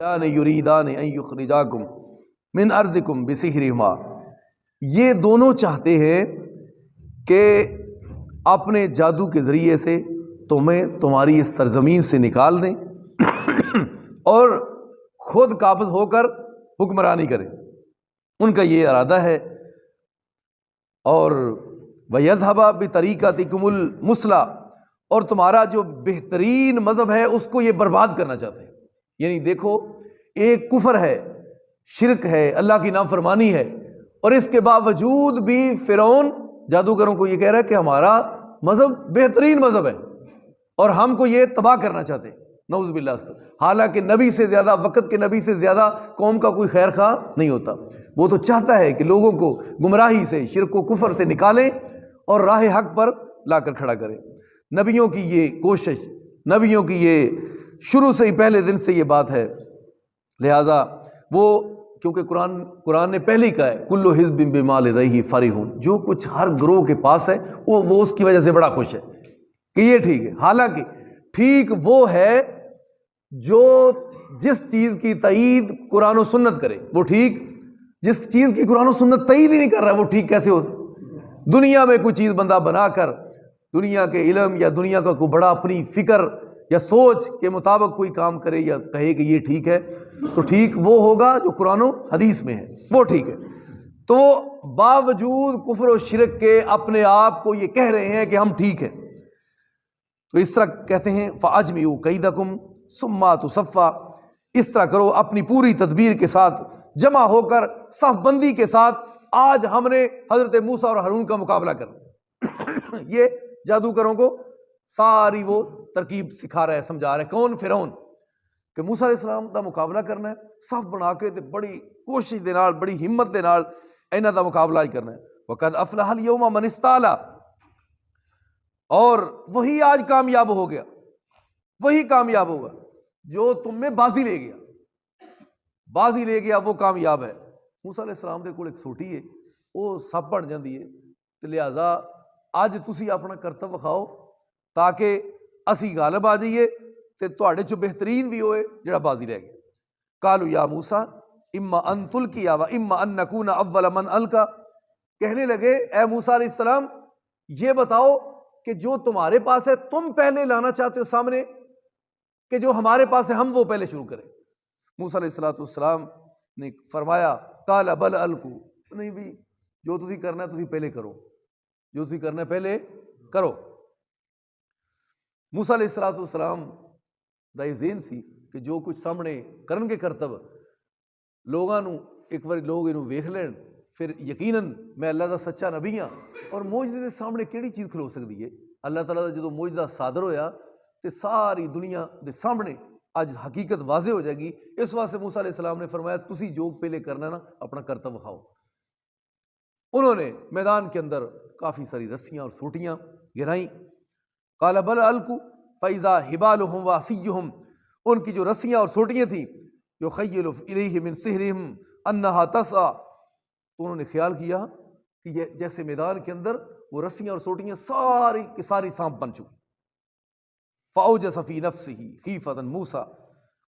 یریدان ان یخرجاکم من ارضکم بسحرہما، یہ دونوں چاہتے ہیں کہ اپنے جادو کے ذریعے سے تمہیں تمہاری اس سرزمین سے نکال دیں اور خود قابض ہو کر حکمرانی کریں، ان کا یہ ارادہ ہے۔ اور وَيَذْهَبَ بِطَرِيقَتِكُمُ الْمُثْلَىٰ، اور تمہارا جو بہترین مذہب ہے اس کو یہ برباد کرنا چاہتے ہیں۔ یعنی دیکھو، ایک کفر ہے، شرک ہے، اللہ کی نافرمانی ہے، اور اس کے باوجود بھی فرعون جادوگروں کو یہ کہہ رہا ہے کہ ہمارا مذہب بہترین مذہب ہے اور ہم کو یہ تباہ کرنا چاہتے ہیں، نعوذ باللہ۔ حالانکہ نبی سے زیادہ، وقت کے نبی سے زیادہ قوم کا کوئی خیر خواہ نہیں ہوتا، وہ تو چاہتا ہے کہ لوگوں کو گمراہی سے، شرک و کفر سے نکالیں اور راہ حق پر لا کر کھڑا کریں۔ نبیوں کی یہ کوشش، نبیوں کی یہ شروع سے ہی، پہلے دن سے یہ بات ہے، لہٰذا وہ، کیونکہ قرآن نے پہلے ہی کہا ہے کل حزب بما لدیہ فرحون، جو کچھ ہر گروہ کے پاس ہے وہ اس کی وجہ سے بڑا خوش ہے کہ یہ ٹھیک ہے۔ حالانکہ ٹھیک وہ ہے جو جس چیز کی تائید قرآن و سنت کرے، وہ ٹھیک جس چیز کی قرآن و سنت تائید ہی نہیں کر رہا وہ ٹھیک کیسے ہو سکتا؟ دنیا میں کوئی چیز بندہ بنا کر، دنیا کے علم یا دنیا کا کوئی بڑا اپنی فکر یا سوچ کے مطابق کوئی کام کرے یا کہے کہ یہ ٹھیک ہے، تو ٹھیک وہ ہوگا جو قرآن و حدیث میں ہے، وہ ٹھیک ہے۔ تو باوجود کفر و شرک کے اپنے آپ کو یہ کہہ رہے ہیں کہ ہم ٹھیک ہیں، تو اس طرح کہتے ہیں فَأَجْمِعُوا كَيْدَكُمْ ثُمَّ أَتُوا صَفًّا، اس طرح کرو اپنی پوری تدبیر کے ساتھ، جمع ہو کر صف بندی کے ساتھ، آج ہم نے حضرت موسیٰ اور ہارون کا مقابلہ کرنا۔ یہ جادوگروں کو ساری وہ ترکیب سکھا رہا ہے، سمجھا رہا ہے۔ کون؟ فرعون، کہ موسیٰ علیہ السلام کا مقابلہ کرنا ہے، صف بنا کے تے بڑی کوشش دے نال، بڑی ہمت دے نال انہاں دا مقابلہ ہی کرنا ہے۔ وَقَدْ أَفْلَحَ الْيَوْمَ مَنِ اسْتَعْلَىٰ، اور وہی آج کامیاب ہو گیا، وہی کامیاب ہوگا جو تم میں بازی لے گیا، بازی لے گیا وہ کامیاب ہے۔ موسیٰ علیہ السلام دے کول ایک سوٹی ہے، وہ سب بن جاندی ہے، تے لہٰذا اج تسی اپنا کرتب وکھاؤ تاکہ اسی غالب آ جائیے تے تواڈے چوں بہترین بھی ہوئے جڑا بازی رہ گیا۔ قالوا یا موسیٰ اما ان تلقی و اما ان نکون اول من القی، کہنے لگے اے موسیٰ علیہ السلام یہ بتاؤ کہ جو تمہارے پاس ہے تم پہلے لانا چاہتے ہو سامنے، کہ جو ہمارے پاس ہے ہم وہ پہلے شروع کریں؟ موسیٰ علیہ السلام نے فرمایا قال بل القوا، نہیں بھی، جو تسی کرنا ہے تسی پہلے کرو، جو تسی کرنا ہے پہلے کرو۔ موسیٰ علیہ السلام دا یہ ذہن سی کہ جو کچھ سامنے کرن گے کرتب، لوگاں نو ایک بار لوگ انہوں ویکھ لین، پھر یقیناً میں اللہ دا سچا نبی ہاں، اور معجزے دے سامنے کیڑی چیز کھلو سکتی ہے؟ اللہ تعالیٰ دا جدو معجزہ صادر ہویا تے ساری دنیا دے سامنے اج حقیقت واضح ہو جائے گی۔ اس واسطے موسیٰ علیہ السلام نے فرمایا تسی جو پہلے کرنا ہے نا اپنا کرتب وکھاؤ۔ انہوں نے میدان کے اندر کافی ساری رسیاں اور سوٹیاں گرائیں۔ قال بل القوا فاذا حبالهم وعصیهم، ان کی جو رسیاں اور سوٹیاں تھیں، یخیل الیہ من سحرہم انہا تسعی، تو انہوں نے خیال کیا کہ یہ جیسے میدان کے اندر وہ رسیاں اور سوٹیاں ساری کی ساری سانپ بن چکی۔ فاوجس فی نفسہ خیفۃ موسیٰ،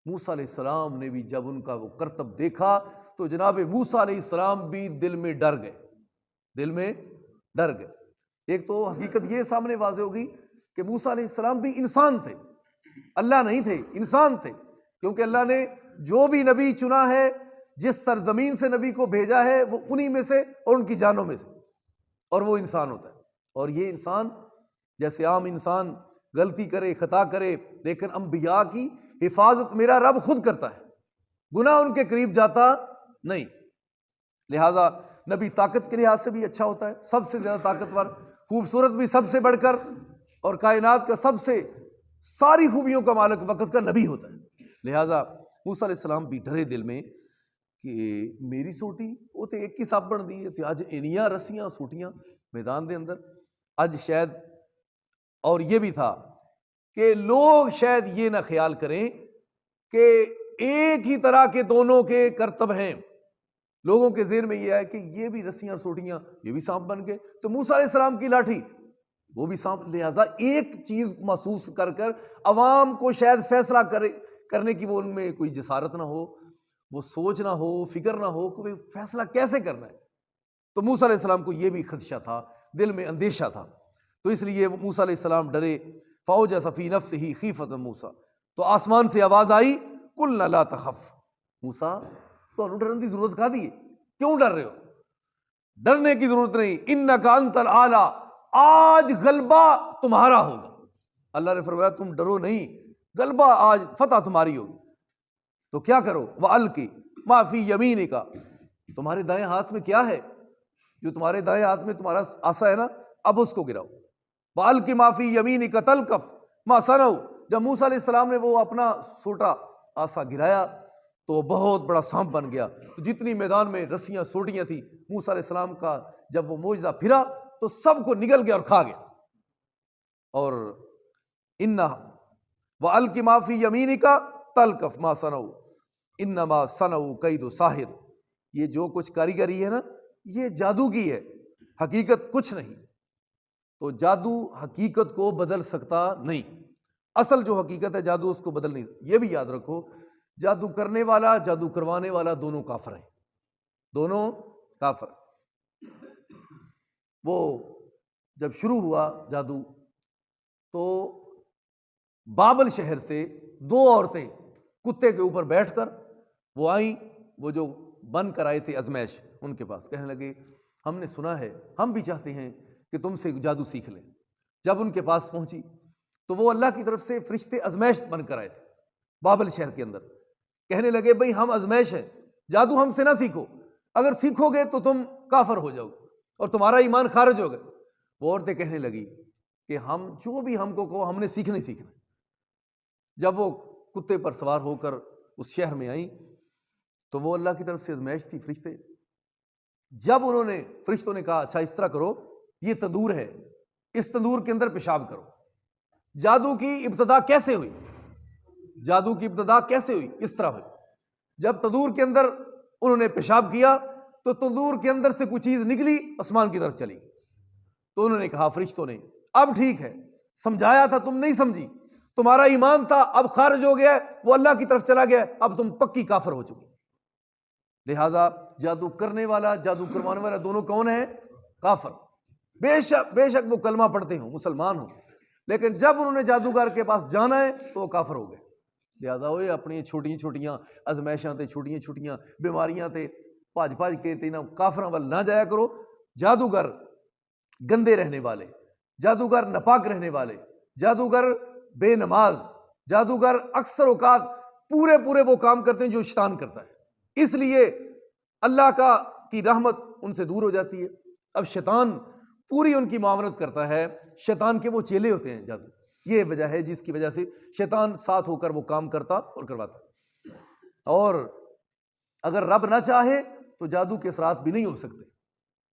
موسیٰ علیہ السلام نے بھی جب ان کا وہ کرتب دیکھا تو جناب موسیٰ علیہ السلام بھی دل میں ڈر گئے، دل میں ڈر گئے۔ ایک تو حقیقت یہ سامنے واضح ہوگی کہ موسیٰ علیہ السلام بھی انسان تھے، اللہ نہیں تھے، انسان تھے، کیونکہ اللہ نے جو بھی نبی چنا ہے، جس سرزمین سے نبی کو بھیجا ہے، وہ انہی میں سے اور ان کی جانوں میں سے، اور وہ انسان ہوتا ہے۔ اور یہ انسان جیسے عام انسان غلطی کرے، خطا کرے، لیکن انبیاء کی حفاظت میرا رب خود کرتا ہے، گناہ ان کے قریب جاتا نہیں۔ لہٰذا نبی طاقت کے لحاظ سے بھی اچھا ہوتا ہے، سب سے زیادہ طاقتور، خوبصورت بھی سب سے بڑھ کر، اور کائنات کا سب سے ساری خوبیوں کا مالک وقت کا نبی ہوتا ہے۔ لہٰذا موسیٰ علیہ السلام بھی ڈرے دل میں کہ میری سوٹی وہ تو ایک ہی سب بن دی ہے، اج انیاں رسیاں سوٹیاں میدان دے اندر، اج شاید، اور یہ بھی تھا کہ لوگ شاید یہ نہ خیال کریں کہ ایک ہی طرح کے دونوں کے کرتب ہیں، لوگوں کے ذہن میں یہ ہے کہ یہ بھی رسیاں سوٹیاں، یہ بھی سانپ بن گئے، تو موسیٰ علیہ السلام کی لاٹھی وہ بھی سانپ۔ لہٰذا ایک چیز محسوس کر کر عوام کو شاید فیصلہ کرنے کی وہ ان میں کوئی جسارت نہ ہو، وہ سوچ نہ ہو، فکر نہ ہو کہ وہ فیصلہ کیسے کرنا ہے۔ تو موسیٰ علیہ السلام کو یہ بھی خدشہ تھا، دل میں اندیشہ تھا، تو اس لیے موسیٰ علیہ السلام ڈرے۔ فَأَوْجَسَ فِي نَفْسِهِ خِیفَةً موسیٰ، تو آسمان سے آواز آئی، قُلْنَا لَا تَخَفْ، موسیٰ تو ڈرنے کی ضرورت کہا دی ہے، کیوں ڈر رہے ہو؟ ڈرنے کی ضرورت نہیں، اِنَّکَ أَنْتَ الْأَعْلَىٰ، آج غلبہ تمہارا ہوگا۔ اللہ نے فرمایا تم ڈرو نہیں، غلبہ آج فتح تمہاری ہوگی۔ تو کیا کرو؟ وَأَلْقِ مَا فِي يَمِينِكَ، تمہارے دائیں ہاتھ میں کیا ہے؟ جو تمہارے دائیں ہاتھ میں تمہارا عصا ہے نا، اب اس کو گراؤ۔ وَأَلْقِ مَا فِي يَمِينِكَ تَلْقَفْ مَا صَنَعُوا، جب موسیٰ علیہ السلام نے وہ اپنا سوٹا عصا گرایا تو وہ بہت بڑا سانپ بن گیا، تو جتنی میدان میں رسیاں سوٹیاں تھیں، موسیٰ علیہ السلام کا جب وہ معجزہ پھرا تو سب کو نگل گیا اور کھا گیا۔ اور وَأَلْقِ مَا فِي يَمِينِكَ تَلْقَفْ مَا صَنَعُوا إِنَّمَا صَنَعُوا كَيْدُ سَاحِرٍ، یہ جو کچھ کاریگری ہے نا، یہ جادو کی ہے، حقیقت کچھ نہیں۔ تو جادو حقیقت کو بدل سکتا نہیں، اصل جو حقیقت ہے جادو اس کو بدل نہیں۔ یہ بھی یاد رکھو، جادو کرنے والا، جادو کروانے والا، دونوں کافر ہیں، دونوں کافر۔ وہ جب شروع ہوا جادو تو بابل شہر سے دو عورتیں کتے کے اوپر بیٹھ کر وہ آئیں، وہ جو بن کر آئے تھے ازمیش، ان کے پاس کہنے لگے ہم نے سنا ہے، ہم بھی چاہتے ہیں کہ تم سے جادو سیکھ لیں۔ جب ان کے پاس پہنچی تو وہ اللہ کی طرف سے فرشتے ازمیش بن کر آئے تھے بابل شہر کے اندر، کہنے لگے بھئی ہم ازمیش ہیں، جادو ہم سے نہ سیکھو، اگر سیکھو گے تو تم کافر ہو جاؤ گے اور تمہارا ایمان خارج ہوگا۔ وہ عورتیں کہنے لگی کہ ہم جو بھی ہم کو کہو، ہم نے سیکھنا۔ جب وہ کتے پر سوار ہو کر اس شہر میں آئیں تو وہ اللہ کی طرف سے ازمیش تھی، فرشتے۔ جب فرشتوں نے کہا اچھا اس طرح کرو، یہ تندور ہے، اس تندور کے اندر پیشاب کرو۔ جادو کی ابتدا کیسے ہوئی؟ جادو کی ابتدا کیسے ہوئی؟ اس طرح ہوئی، جب تندور کے اندر انہوں نے پیشاب کیا تو تندور کے اندر سے کوئی چیز نکلی، آسمان کی طرف چلی گئی۔ تو انہوں نے کہا فرشتوں نے اب ٹھیک ہے، سمجھایا تھا تم نہیں سمجھی، تمہارا ایمان تھا اب خارج ہو گیا ہے، وہ اللہ کی طرف چلا گیا ہے، اب تم پکی کافر ہو چکی۔ لہذا جادو کرنے والا، جادو کروانے والا، دونوں کون ہیں؟ کافر۔ بے شک وہ کلمہ پڑھتے ہوں، مسلمان ہوں، لیکن جب انہوں نے جادوگر کے پاس جانا ہے تو وہ کافر ہو گئے۔ لہذا وہ اپنی چھوٹیاں ازمیشاں تے، چھوٹیاں بیماریاں تے بھاج کے تینا کافراں وال نہ جایا کرو۔ جادوگر گندے رہنے والے، جادوگر ناپاک رہنے والے، جادوگر بے نماز، جادوگر اکثر اوقات پورے وہ کام کرتے ہیں جو شیطان کرتا ہے، اس لیے اللہ کی رحمت ان سے دور ہو جاتی ہے۔ اب شیطان پوری ان کی معاونت کرتا ہے، شیطان کے وہ چیلے ہوتے ہیں جادو، یہ وجہ ہے جس کی وجہ سے شیطان ساتھ ہو کر وہ کام کرتا اور کرواتا۔ اور اگر رب نہ چاہے تو جادو کے اثرات بھی نہیں ہو سکتے۔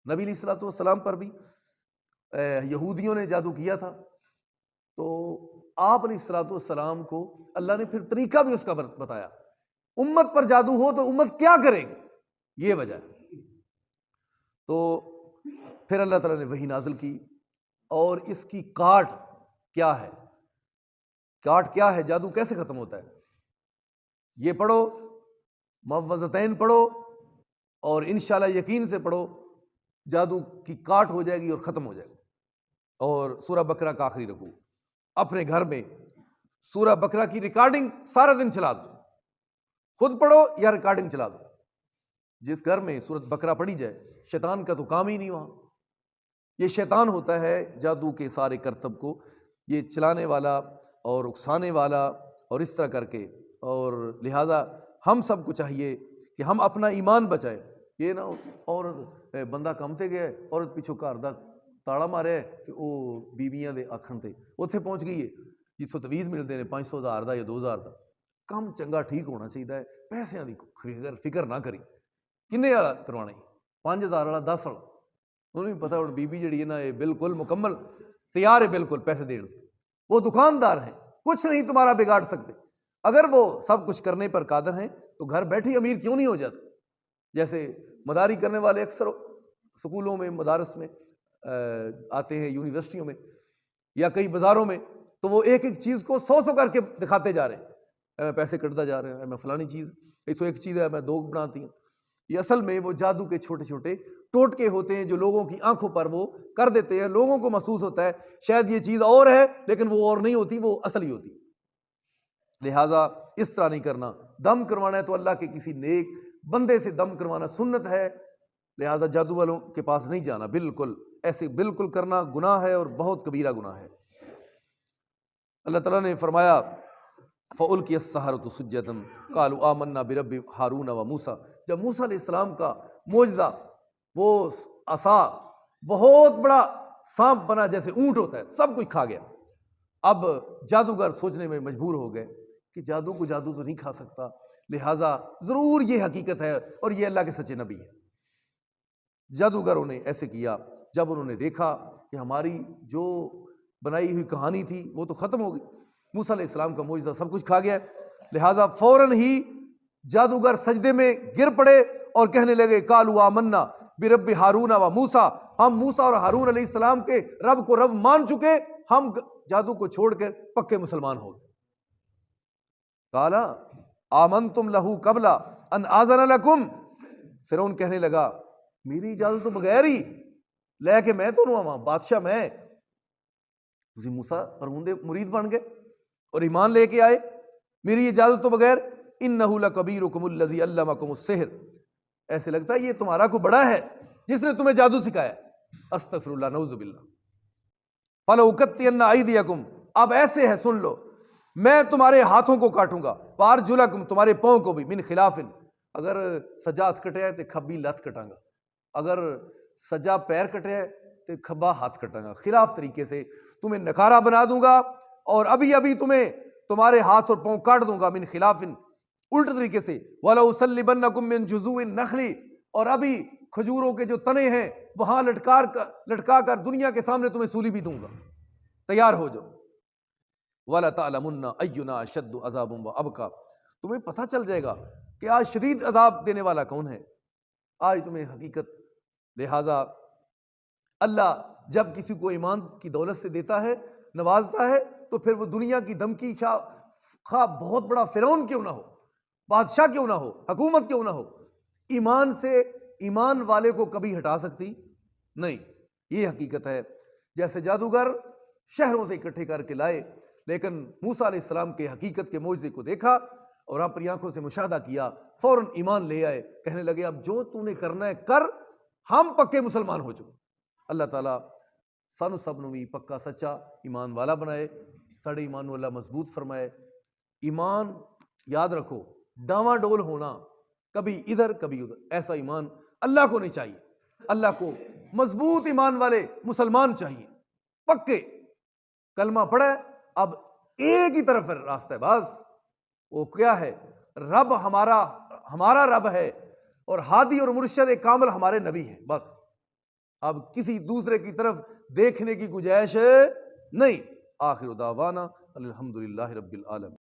نبی علیہ الصلوۃ والسلام پر بھی یہودیوں نے جادو کیا تھا، تو آپ علیہ الصلوۃ والسلام کو اللہ نے پھر طریقہ بھی اس کا بتایا، امت پر جادو ہو تو امت کیا کرے گی، یہ وجہ ہے۔ تو پھر اللہ تعالیٰ نے وحی نازل کی، اور اس کی کاٹ کیا ہے، کاٹ کیا ہے، جادو کیسے ختم ہوتا ہے، یہ پڑھو، معوذتین پڑھو، اور انشاءاللہ یقین سے پڑھو، جادو کی کاٹ ہو جائے گی اور ختم ہو جائے گی۔ اور سورہ بقرہ کا آخری رکوع اپنے گھر میں سورہ بقرہ کی ریکارڈنگ سارا دن چلا دو، خود پڑھو یا ریکارڈنگ چلا دو۔ جس گھر میں سورۃ بقرہ پڑھی جائے، شیطان کا تو کام ہی نہیں وہاں، یہ شیطان ہوتا ہے جادو کے سارے کرتب کو یہ چلانے والا اور اکسانے والا، اور اس طرح کر کے۔ اور لہٰذا ہم سب کو چاہیے کہ ہم اپنا ایمان بچائیں، یہ نہ عورت بندہ کم تے گیا ہے، عورت پیچھو گھر دا تاڑا ماریا ہے کہ وہ بیویاں دے آکھن تے اتنے پہنچ گئی ہے جتوں تویز ملتے ہیں 500,000 دا یا 2,000 دا۔ کم چنگا ٹھیک ہونا چاہیے، پیسوں کی فکر نہ کری، کنے والا کروانا، 5,000 والا 10 والا، انہوں بھی پتا ہوں بی بی جڑی ہے نا یہ بالکل مکمل تیار ہے بالکل پیسے دین، وہ دکاندار ہیں، کچھ نہیں تمہارا بگاڑ سکتے۔ اگر وہ سب کچھ کرنے پر قادر ہیں تو گھر بیٹھے امیر کیوں نہیں ہو جاتے؟ جیسے مداری کرنے والے اکثر سکولوں میں، مدارس میں آتے ہیں، یونیورسٹیوں میں یا کئی بازاروں میں، تو وہ ایک چیز کو 100 کر کے دکھاتے جا رہے ہیں میں پیسے کٹتا جا رہا ہے، میں فلانی چیز، یہ تو ایک چیز ہے میں دو بناتی ہوں. یہ اصل میں وہ جادو کے چھوٹے چھوٹے ٹوٹکے ہوتے ہیں جو لوگوں کی آنکھوں پر وہ کر دیتے ہیں. لوگوں کو محسوس ہوتا ہے شاید یہ چیز اور ہے، لیکن وہ اور نہیں ہوتی، وہ اصل ہی ہوتی. لہٰذا اس طرح نہیں کرنا. دم کروانا ہے تو اللہ کے کسی نیک بندے سے دم کروانا سنت ہے. لہٰذا جادو والوں کے پاس نہیں جانا، بالکل ایسے بالکل کرنا گناہ ہے اور بہت کبیرہ گناہ ہے. اللہ تعالیٰ نے فرمایا فَأُلْقِيَ السَّحَرَةُ سُجَّدًا قَالُوا آمَنَّا بِرَبِّ ہارون وموسیٰ. جب موسیٰ علیہ السلام کا معجزہ، وہ عصا بہت بڑا سانپ بنا جیسے اونٹ ہوتا ہے، سب کچھ کھا گیا. اب جادوگر سوچنے میں مجبور ہو گئے کہ جادو کو جادو تو نہیں کھا سکتا، لہٰذا ضرور یہ حقیقت ہے اور یہ اللہ کے سچے نبی ہے. جادوگروں نے ایسے کیا. جب انہوں نے دیکھا کہ ہماری جو بنائی ہوئی کہانی تھی وہ تو ختم ہو گئی، موسیٰ علیہ السلام کا معجزہ سب کچھ کھا گیا، لہٰذا فوراً ہی جادوگر سجدے میں گر پڑے اور کہنے لگے قالوا آمنا برب ہارون و موسیٰ. ہم موسیٰ اور ہارون علیہ السلام کے رب کو رب مان چکے، ہم جادو کو چھوڑ کر پکے مسلمان ہو گئے. قال آمنتم لہ قبل ان آذن لکم. فرعون کہنے لگا میری اجازت تو بغیر ہی لے کے میں تو وہاں بادشاہ میں، تسی موسیٰ پرمندے مرید بن گئے اور ایمان لے کے آئے میری اجازت تو بغیر. انہ لکبیرکم الذی علمکم السحر. ایسے لگتا ہے یہ تمہارا کو بڑا ہے جس نے تمہیں جادو سکھایا. استغفر اللہ، نعوذ باللہ. فلأقطعن ایدیکم. اب ایسے ہے، سن لو، میں تمہارے ہاتھوں کو کاٹوں گا، وارجلکم، تمہارے پاؤں کو بھی، من خلاف. اگر سجا ہاتھ کٹے ہے تو کھبی لت کٹاں گا، اگر سجا پیر کٹے ہے تو کھبا ہاتھ کٹاں گا. خلاف طریقے سے تمہیں نکارہ بنا دوں گا اور ابھی ابھی تمہیں تمہارے ہاتھ اور پاؤں کاٹ دوں گا. من خلاف، الٹ طریقے سے. وَلَأُصَلِّبَنَّكُم مِّن جُذُوعِ النَّخْلِ. اور ابھی کھجوروں کے جو تنے ہیں وہاں لٹکا کر دنیا کے سامنے تمہیں سولی بھی دوں گا. تیار ہو جاؤ. وَلَتَعْلَمُنَّ أَيُّنَا أَشَدُّ عَذَابًا وَأَبْقَىٰ. تمہیں پتہ چل جائے گا کہ آج شدید عذاب دینے والا کون ہے. آج تمہیں حقیقت. لہٰذا اللہ جب کسی کو ایمان کی دولت سے دیتا ہے، نوازتا ہے، تو پھر وہ دنیا کی دھمکی خواہ بہت بڑا فرعون کیوں نہ ہو، بادشاہ کیوں نہ ہو، حکومت کیوں نہ ہو، ایمان سے ایمان والے کو کبھی ہٹا سکتی نہیں. یہ حقیقت ہے. جیسے جادوگر شہروں سے اکٹھے کر کے لائے، لیکن موسیٰ علیہ السلام کے حقیقت کے معجزے کو دیکھا اور اپنی آنکھوں سے مشاہدہ کیا، فوراً ایمان لے آئے. کہنے لگے اب جو تو نے کرنا ہے کر، ہم پکے مسلمان ہو چکے. اللہ تعالیٰ سانو سب نو بھی پکا سچا ایمان والا بنائے، ساڑے ایمان والا مضبوط فرمائے. ایمان یاد رکھو، ڈاواں ڈول ہونا کبھی ادھر کبھی ادھر، ایسا ایمان اللہ کو نہیں چاہیے. اللہ کو مضبوط ایمان والے مسلمان چاہیے، پکے. کلمہ پڑھا ہے، اب ایک ہی طرف راستہ ہے بس. وہ کیا ہے؟ رب ہمارا رب ہے اور ہادی اور مرشد کامل ہمارے نبی ہیں بس. اب کسی دوسرے کی طرف دیکھنے کی گنجائش نہیں. آخر دعوانا الحمدللہ رب العالمین.